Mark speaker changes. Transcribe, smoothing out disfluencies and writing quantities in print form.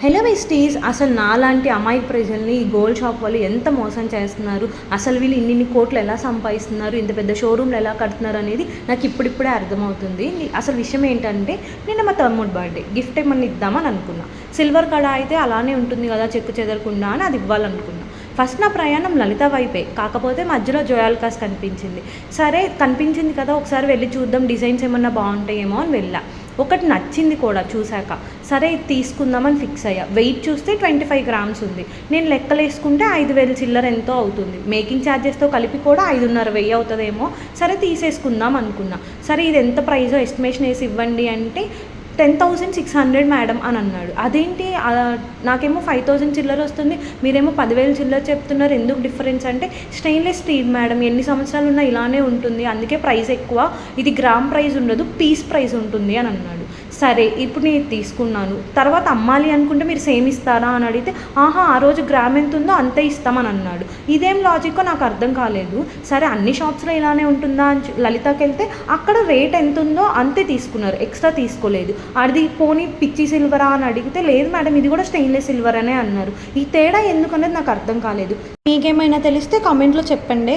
Speaker 1: Hello besties, అసలు నాలాంటి అమాయక ప్రజల్ని ఈ గోల్డ్ షాప్ వాళ్ళు ఎంత మోసం చేస్తున్నారు, అసలు వీళ్ళు ఇన్ని కోట్లు ఎలా సంపాదిస్తున్నారు, ఇంత పెద్ద షోరూమ్లు ఎలా కడుతున్నారు అనేది నాకు ఇప్పుడిప్పుడే అర్థమవుతుంది. అసలు విషయం ఏంటంటే, నిన్న మా తమ్ముడు బర్త్డే గిఫ్ట్ ఏమన్నా ఇద్దామని అనుకున్నా. సిల్వర్ కడ అయితే అలానే ఉంటుంది కదా చెక్కు చెదరకుండా అని అది ఇవ్వాలనుకున్నా. ఫస్ట్ నా ప్రయాణం లలిత వైపే, కాకపోతే మధ్యలో జోయాల్కాస్ కనిపించింది. సరే కనిపించింది కదా, ఒకసారి వెళ్ళి చూద్దాం డిజైన్స్ ఏమన్నా బాగుంటాయేమో అని వెళ్ళా. ఒకటి నచ్చింది కూడా చూశాక, సరే ఇది తీసుకుందామని ఫిక్స్ అయ్యా. వెయిట్ చూస్తే 25 గ్రామ్స్ ఉంది. నేను లెక్కలు వేసుకుంటే 5,000 చిల్లర ఎంతో అవుతుంది. మేకింగ్ ఛార్జెస్తో కలిపి కూడా 5,500 అవుతుందేమో. సరే తీసేసుకుందాం అనుకున్నా. సరే ఇది ఎంత ప్రైజో ఎస్టిమేషన్ వేసి ఇవ్వండి అంటే 10,600 మేడం అని అన్నాడు. అదేంటి, నాకేమో 5,000 చిల్లర వస్తుంది, మీరేమో 10,000 చిల్లర చెప్తున్నారు, ఎందుకు డిఫరెన్స్ అంటే స్టెయిన్లెస్ స్టీల్ మేడం, ఎన్ని సంవత్సరాలు ఉన్నా ఇలానే ఉంటుంది, అందుకే ప్రైస్ ఎక్కువ, ఇది గ్రామ్ ప్రైస్ ఉండదు పీస్ ప్రైస్ ఉంటుంది అని అన్నాడు. సరే ఇప్పుడు నేను తీసుకున్నాను, తర్వాత అమ్మాలి అనుకుంటే మీరు సేమ్ ఇస్తారా అని అడిగితే ఆ రోజు గ్రామ్ ఎంత ఉందో అంతే ఇస్తామని అన్నాడు. ఇదేం లాజిక్కో నాకు అర్థం కాలేదు. సరే అన్ని షాప్స్లో ఇలానే ఉంటుందా అని లలితకి వెళ్తే అక్కడ రేట్ ఎంత ఉందో అంతే తీసుకున్నారు, ఎక్స్ట్రా తీసుకోలేదు. అది పోనీ పిచ్చి సిల్వరా అని అడిగితే లేదు మేడం ఇది కూడా స్టెయిన్లెస్ సిల్వర్ అనే అన్నారు. ఈ తేడా ఎందుకనేది నాకు అర్థం కాలేదు. మీకేమైనా తెలిస్తే కామెంట్లో చెప్పండి.